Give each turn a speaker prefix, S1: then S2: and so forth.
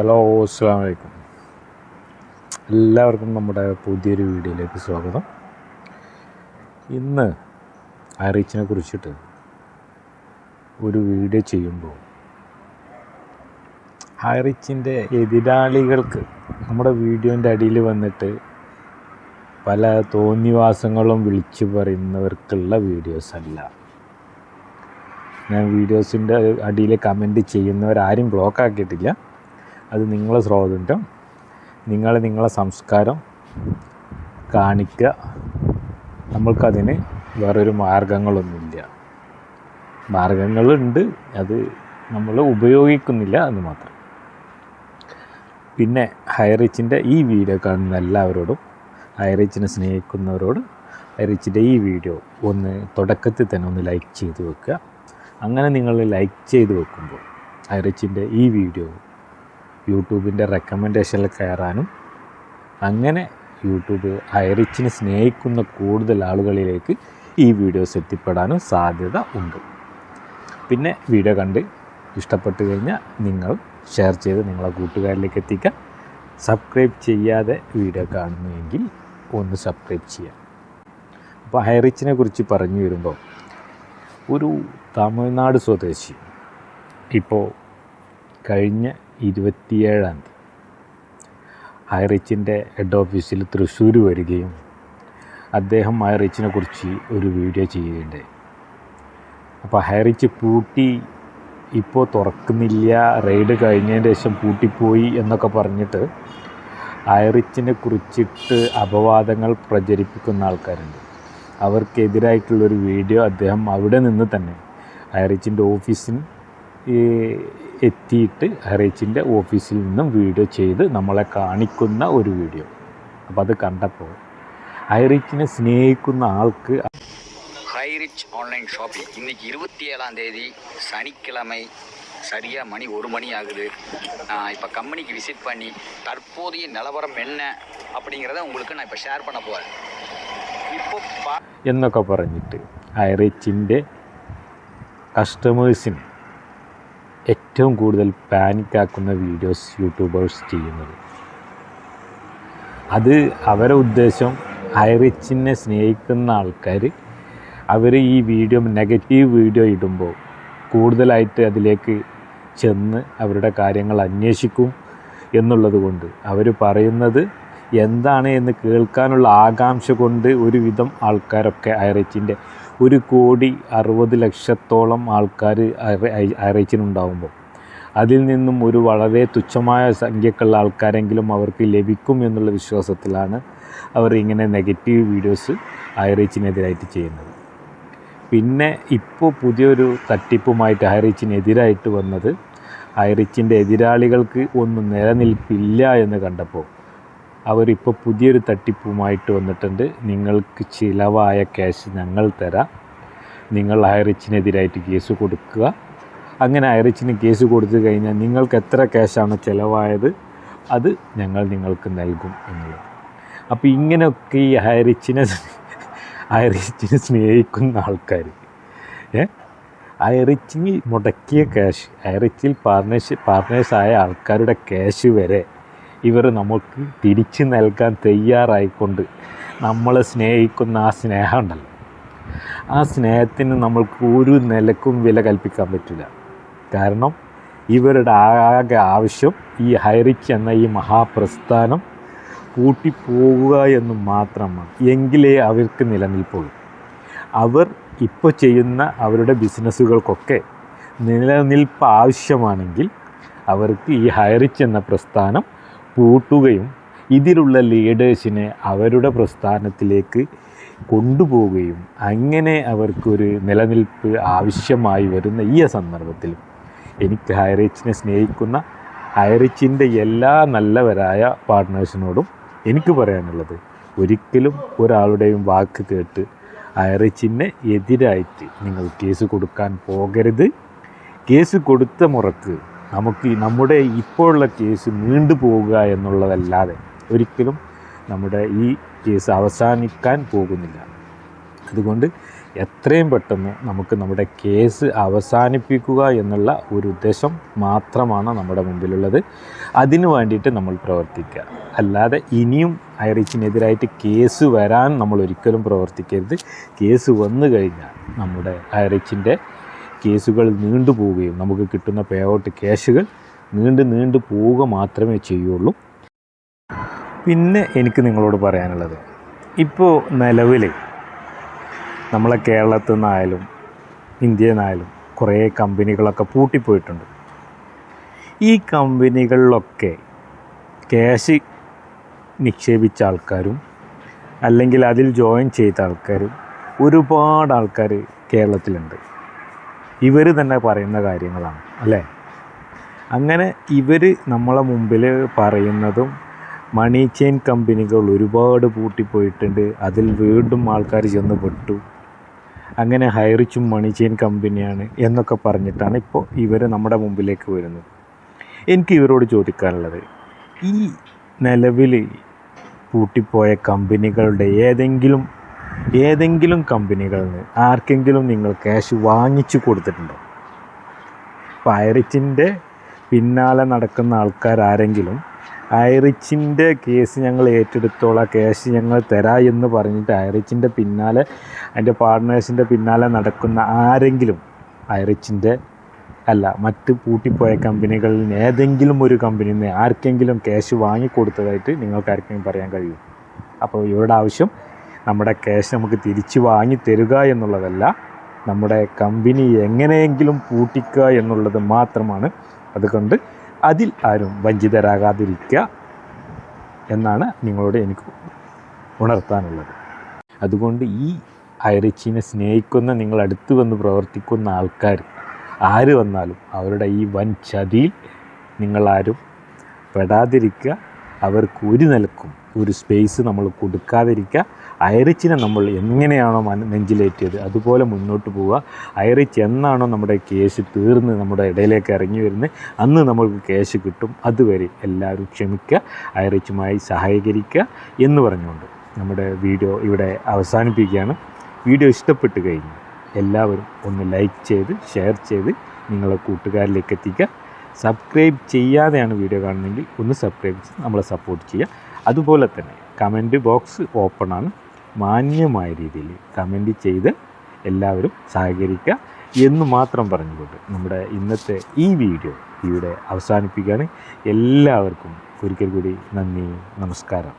S1: Hello, അസ്സലാമു അലൈക്കും. എല്ലാവർക്കും നമ്മുടെ പുതിയൊരു വീഡിയോയിലേക്ക് സ്വാഗതം. ഇന്ന് ഐറിച്ചിനെ കുറിച്ചിട്ട് ഒരു വീഡിയോ ചെയ്യുമ്പോൾ ഐറിച്ചിൻ്റെ എതിരാളികൾക്ക് നമ്മുടെ വീഡിയോൻ്റെ അടിയിൽ വന്നിട്ട് പല തോന്നിവാസങ്ങളും വിളിച്ചു പറയുന്നവർക്കുള്ള വീഡിയോസ് അല്ല. ഞാൻ വീഡിയോസിൻ്റെ അടിയിൽ കമൻറ്റ് ചെയ്യുന്നവരാരും ബ്ലോക്ക് ആക്കിയിട്ടില്ല. അത് നിങ്ങളെ സ്വാതന്ത്ര്യം, നിങ്ങളെ സംസ്കാരം കാണിക്കുക. നമ്മൾക്കതിന് വേറൊരു മാർഗങ്ങളൊന്നുമില്ല. മാർഗങ്ങളുണ്ട്, അത് നമ്മൾ ഉപയോഗിക്കുന്നില്ല എന്ന് മാത്രം. പിന്നെ ഐറിച്ചിൻ്റെ ഈ വീഡിയോ കാണുന്ന എല്ലാവരോടും, ഐറിച്ചിനെ സ്നേഹിക്കുന്നവരോട് ഐറിച്ചിൻ്റെ ഈ വീഡിയോ ഒന്ന് തുടക്കത്തിൽ തന്നെ ഒന്ന് ലൈക്ക് ചെയ്ത് വെക്കുക. അങ്ങനെ നിങ്ങൾ ലൈക്ക് ചെയ്ത് വെക്കുമ്പോൾ ഐറിച്ചിൻ്റെ ഈ വീഡിയോ യൂട്യൂബിൻ്റെ റെക്കമെൻഡേഷനിൽ കയറാനും അങ്ങനെ യൂട്യൂബ് ഐറിച്ചിനെ സ്നേഹിക്കുന്ന കൂടുതൽ ആളുകളിലേക്ക് ഈ വീഡിയോസ് എത്തിപ്പെടാനും സാധ്യത ഉണ്ട്. പിന്നെ വീഡിയോ കണ്ട് ഇഷ്ടപ്പെട്ട് കഴിഞ്ഞാൽ നിങ്ങൾ ഷെയർ ചെയ്ത് നിങ്ങളെ കൂട്ടുകാരിലേക്ക് എത്തിക്കുക. സബ്സ്ക്രൈബ് ചെയ്യാതെ വീഡിയോ കാണുന്നുവെങ്കിൽ ഒന്ന് സബ്സ്ക്രൈബ് ചെയ്യാം. അപ്പോൾ ഐറിച്ചിനെ കുറിച്ച് പറഞ്ഞു വരുമ്പോൾ, ഒരു തമിഴ്നാട് സ്വദേശി ഇപ്പോൾ കഴിഞ്ഞ 27-ാം തീയതി ഐറിച്ചിൻ്റെ ഹെഡ് ഓഫീസിൽ തൃശ്ശൂർ വരികയും അദ്ദേഹം ഐറിച്ചിനെ കുറിച്ച് ഒരു വീഡിയോ ചെയ്യുകയുണ്ടായി. അപ്പോൾ ഐറിച്ച് പൂട്ടി ഇപ്പോൾ തുറക്കുന്നില്ല, റെയ്ഡ് കഴിഞ്ഞതിന് ശേഷം പൂട്ടിപ്പോയി എന്നൊക്കെ പറഞ്ഞിട്ട് ഐറിച്ചിനെ കുറിച്ചിട്ട് അപവാദങ്ങൾ പ്രചരിപ്പിക്കുന്ന ആൾക്കാരുണ്ട്. അവർക്കെതിരായിട്ടുള്ളൊരു വീഡിയോ അദ്ദേഹം അവിടെ നിന്ന് തന്നെ ഐറിച്ചിൻ്റെ ഓഫീസിൽ എത്തിയിട്ട് ഐറിച്ചിൻ്റെ ഓഫീസിൽ നിന്നും വീഡിയോ ചെയ്ത് നമ്മളെ കാണിക്കുന്ന ഒരു വീഡിയോ. അപ്പോൾ അത് കണ്ടപ്പോൾ ഐറിച്ചിനെ സ്നേഹിക്കുന്ന ആൾക്ക്
S2: ஹைரிச் ஆன்லைன் ஷாப்பிங் இன்னைக்கு 27ஆம் தேதி சனிக்கிழமை சரியாக மணி 1 மணி ஆகுது. நான் இப்போ கம்பெனிக்கு விசிட் பண்ணி தற்போதைய நிலவரம் என்ன அப்படிங்கிறத உங்களுக்கு நான் இப்போ ஷேர் பண்ண போகிறேன். இப்போ
S1: എന്നൊക്കെ പറഞ്ഞിട്ട് ഐറിച്ചിൻ്റെ കസ്റ്റമേഴ്സിന് ഏറ്റവും കൂടുതൽ പാനിക്കാക്കുന്ന വീഡിയോസ് യൂട്യൂബേഴ്സ് ചെയ്യുന്നത്. അത് അവരുടെ ഉദ്ദേശം ഐറിച്ചിനെ സ്നേഹിക്കുന്ന ആൾക്കാർ അവർ ഈ വീഡിയോ നെഗറ്റീവ് വീഡിയോ ഇടുമ്പോൾ കൂടുതലായിട്ട് അതിലേക്ക് ചെന്ന് അവരുടെ കാര്യങ്ങൾ അന്വേഷിക്കും എന്നുള്ളത് കൊണ്ട് അവർ പറയുന്നത് എന്താണ് എന്ന് കേൾക്കാനുള്ള ആകാംക്ഷ കൊണ്ട് ഒരുവിധം ആൾക്കാരൊക്കെ ഐറിച്ചിൻ്റെ 1,60,00,000-ഓളം ആൾക്കാർ ഐറിച്ചിനുണ്ടാകുമ്പോൾ അതിൽ നിന്നും ഒരു വളരെ തുച്ഛമായ സംഖ്യക്കുള്ള ആൾക്കാരെങ്കിലും അവർക്ക് ലഭിക്കും എന്നുള്ള വിശ്വാസത്തിലാണ് അവർ ഇങ്ങനെ നെഗറ്റീവ് വീഡിയോസ് ഐറിച്ചിനെതിരായിട്ട് ചെയ്യുന്നത്. പിന്നെ ഇപ്പോൾ പുതിയൊരു തട്ടിപ്പുമായിട്ട് ഐറിച്ചിനെതിരായിട്ട് വന്നത്, ഐറിച്ചിൻ്റെ എതിരാളികൾക്ക് ഒന്നും നിലനിൽപ്പില്ല എന്ന് കണ്ടപ്പോൾ അവരിപ്പോൾ പുതിയൊരു തട്ടിപ്പുമായിട്ട് വന്നിട്ടുണ്ട്. നിങ്ങൾക്ക് ചിലവായ ക്യാഷ് ഞങ്ങൾ തരാം, നിങ്ങൾ ഐറിച്ചിനെതിരായിട്ട് കേസ് കൊടുക്കുക. അങ്ങനെ ഐറിച്ചിന് കേസ് കൊടുത്തു കഴിഞ്ഞാൽ നിങ്ങൾക്ക് എത്ര ക്യാഷാണ് ചിലവായത് അത് ഞങ്ങൾ നിങ്ങൾക്ക് നൽകും എന്നുള്ളത്. അപ്പോൾ ഇങ്ങനെയൊക്കെ ഈ ഐറിച്ചിനെ സ്നേഹിക്കുന്ന ആൾക്കാർ ഐറിച്ചിന് മുടക്കിയ ക്യാഷ്, ഐറിച്ചിൽ പാർട്ട്നേഴ്സായ ആൾക്കാരുടെ ക്യാഷ് വരെ ഇവർ നമുക്ക് തിരിച്ചു നൽകാൻ തയ്യാറായിക്കൊണ്ട് നമ്മളെ സ്നേഹിക്കുന്ന ആ സ്നേഹം ഉണ്ടല്ലോ, ആ സ്നേഹത്തിന് നമ്മൾക്ക് ഒരു നിലക്കും വില കൽപ്പിക്കാൻ പറ്റില്ല. കാരണം ഇവരുടെ ആകെ ആവശ്യം ഈ ഐറിച്ച് എന്ന ഈ മഹാപ്രസ്ഥാനം പൂട്ടിപ്പോകുക എന്ന് മാത്രമാണ്. എങ്കിലേ അവർക്ക് നിലനിൽപ്പുള്ളൂ. അവർ ഇപ്പോൾ ചെയ്യുന്ന അവരുടെ ബിസിനസ്സുകൾക്കൊക്കെ നിലനിൽപ്പ് ആവശ്യമാണെങ്കിൽ അവർക്ക് ഈ ഐറിച്ച് എന്ന പ്രസ്ഥാനം പൂട്ടുകയും ഇതിലുള്ള ലീഡേഴ്സിനെ അവരുടെ പ്രസ്ഥാനത്തിലേക്ക് കൊണ്ടുപോവുകയും അങ്ങനെ അവർക്കൊരു നിലനിൽപ്പ് ആവശ്യമായി വരുന്ന ഈ സന്ദർഭത്തിൽ എനിക്ക് ഐറിച്ചിനെ സ്നേഹിക്കുന്ന ഐറിച്ചിൻ്റെ എല്ലാ നല്ലവരായ പാർട്ട്നേഴ്സിനോടും എനിക്ക് പറയാനുള്ളത്, ഒരിക്കലും ഒരാളുടെയും വാക്ക് കേട്ട് ഐറിച്ചിനെ എതിരായിട്ട് നിങ്ങൾ കേസ് കൊടുക്കാൻ പോകരുത്. കേസ് കൊടുത്ത മുറക്ക് നമുക്ക് നമ്മുടെ ഇപ്പോഴുള്ള കേസ് നീണ്ടുപോവുക എന്നുള്ളതല്ലാതെ ഒരിക്കലും നമ്മുടെ ഈ കേസ് അവസാനിക്കാൻ പോകുന്നില്ല. അതുകൊണ്ട് എത്രയും പെട്ടെന്ന് നമുക്ക് നമ്മുടെ കേസ് അവസാനിപ്പിക്കുക എന്നുള്ള ഒരു ഉദ്ദേശം മാത്രമാണ് നമ്മുടെ മുമ്പിലുള്ളത്. അതിനു വേണ്ടിയിട്ട് നമ്മൾ പ്രവർത്തിക്കുക. അല്ലാതെ ഇനിയും ഐറിച്ചിനെതിരായിട്ട് കേസ് വരാൻ നമ്മൾ ഒരിക്കലും പ്രവർത്തിക്കരുത്. കേസ് വന്നു കഴിഞ്ഞാൽ നമ്മുടെ ഐറിച്ചിൻ്റെ കേസുകൾ നീണ്ടുപോവുകയും നമുക്ക് കിട്ടുന്ന പേ ഔട്ട് ക്യാഷുകൾ നീണ്ടു പോവുക മാത്രമേ ചെയ്യുള്ളൂ. പിന്നെ എനിക്ക് നിങ്ങളോട് പറയാനുള്ളത്, ഇപ്പോൾ നിലവിൽ നമ്മളെ കേരളത്തിൽ നിന്നായാലും ഇന്ത്യയിൽ നിന്നായാലും കുറേ കമ്പനികളൊക്കെ പൂട്ടിപ്പോയിട്ടുണ്ട്. ഈ കമ്പനികളിലൊക്കെ ക്യാഷ് നിക്ഷേപിച്ച ആൾക്കാരും അല്ലെങ്കിൽ അതിൽ ജോയിൻ ചെയ്ത ആൾക്കാരും ഒരുപാട് ആൾക്കാർ കേരളത്തിലുണ്ട്. ഇവർ തന്നെ പറയുന്ന കാര്യങ്ങളാണ് അല്ലേ. അങ്ങനെ ഇവർ നമ്മളെ മുമ്പിൽ പറയുന്നതും മണി ചെയിൻ കമ്പനികൾ ഒരുപാട് പൂട്ടിപ്പോയിട്ടുണ്ട്, അതിൽ വീണ്ടും ആൾക്കാർ ചെന്ന് പെട്ടു, അങ്ങനെ ഹൈറിച്ചും മണി ചെയിൻ കമ്പനിയാണ് എന്നൊക്കെ പറഞ്ഞിട്ടാണ് ഇപ്പോൾ ഇവർ നമ്മുടെ മുമ്പിലേക്ക് വരുന്നത്. എനിക്ക് ഇവരോട് ചോദിക്കാനുള്ളത്, ഈ നിലവിൽ പൂട്ടിപ്പോയ കമ്പനികളുടെ ഏതെങ്കിലും കമ്പനികളിൽ നിന്ന് ആർക്കെങ്കിലും നിങ്ങൾ ക്യാഷ് വാങ്ങിച്ചു കൊടുത്തിട്ടുണ്ടോ? ഇപ്പോൾ ഐറിച്ചിൻ്റെ പിന്നാലെ നടക്കുന്ന ആൾക്കാരാരെങ്കിലും ഐറിച്ചിൻ്റെ കേസ് ഞങ്ങൾ ഏറ്റെടുത്തോളാം, ക്യാഷ് ഞങ്ങൾ തരാം എന്ന് പറഞ്ഞിട്ട് ഐറിച്ചിൻ്റെ പിന്നാലെ അതിൻ്റെ പാർട്ട്നേഴ്സിൻ്റെ പിന്നാലെ നടക്കുന്ന ആരെങ്കിലും ഐറിച്ചിൻ്റെ മറ്റ് പൂട്ടിപ്പോയ കമ്പനികളിൽ നിന്ന് ഏതെങ്കിലും ഒരു കമ്പനിയിൽ നിന്ന് ആർക്കെങ്കിലും ക്യാഷ് വാങ്ങിക്കൊടുത്തതായിട്ട് നിങ്ങൾക്ക് ആർക്കെങ്കിലും പറയാൻ കഴിയും? അപ്പോൾ ഇവരുടെ ആവശ്യം നമ്മുടെ ക്യാഷ് നമുക്ക് തിരിച്ച് വാങ്ങി തരിക എന്നുള്ളതല്ല, നമ്മുടെ കമ്പനി എങ്ങനെയെങ്കിലും പൂട്ടിക്കുക എന്നുള്ളത് മാത്രമാണ്. അതുകൊണ്ട് അതിൽ ആരും വഞ്ചിതരാകാതിരിക്കുക എന്നാണ് നിങ്ങളോട് എനിക്ക് ഉണർത്താനുള്ളത്. അതുകൊണ്ട് ഈ ഐറിച്ചിനെ സ്നേഹിക്കുന്ന, നിങ്ങൾ അടുത്ത് വന്ന് പ്രവർത്തിക്കുന്ന ആൾക്കാർ ആര് വന്നാലും അവരുടെ ഈ വൻ ചതിയിൽ നിങ്ങളാരും പെടാതിരിക്കുക. അവർക്ക് ഒരു നിലക്കും ഒരു സ്പേസ് നമ്മൾ കൊടുക്കാതിരിക്കുക. ഐറിച്ചിനെ നമ്മൾ എങ്ങനെയാണോ നെഞ്ചിലേറ്റിയത് അതുപോലെ മുന്നോട്ട് പോവുക. ഐറിച്ച് എന്നാണോ നമ്മുടെ കേസ് തീർന്ന് നമ്മുടെ ഇടയിലേക്ക് ഇറങ്ങി വരുന്നത് അന്ന് നമ്മൾക്ക് കേസ് കിട്ടും. അതുവരെ എല്ലാവരും ക്ഷമിക്കുക, ഐറിച്ചുമായി സഹകരിക്കുക എന്ന് പറഞ്ഞുകൊണ്ട് നമ്മുടെ വീഡിയോ ഇവിടെ അവസാനിപ്പിക്കുകയാണ്. വീഡിയോ ഇഷ്ടപ്പെട്ട് കഴിഞ്ഞു എല്ലാവരും ഒന്ന് ലൈക്ക് ചെയ്ത് ഷെയർ ചെയ്ത് നിങ്ങളെ കൂട്ടുകാരിലേക്ക് എത്തിക്കുക. സബ്സ്ക്രൈബ് ചെയ്യാതെയാണ് വീഡിയോ കാണുന്നതെങ്കിൽ ഒന്ന് സബ്സ്ക്രൈബ് ചെയ്ത് നമ്മളെ സപ്പോർട്ട് ചെയ്യുക. അതുപോലെ തന്നെ കമൻറ്റ് ബോക്സ് ഓപ്പണാണ്. മാന്യമായ രീതിയിൽ കമൻറ്റ് ചെയ്ത് എല്ലാവരും സഹകരിക്കുക എന്ന് മാത്രം പറഞ്ഞുകൊണ്ട് നമ്മുടെ ഇന്നത്തെ ഈ വീഡിയോ ഇവിടെ അവസാനിപ്പിക്കുകയാണ്. എല്ലാവർക്കും ഒരിക്കൽ കൂടി നന്ദി, നമസ്കാരം.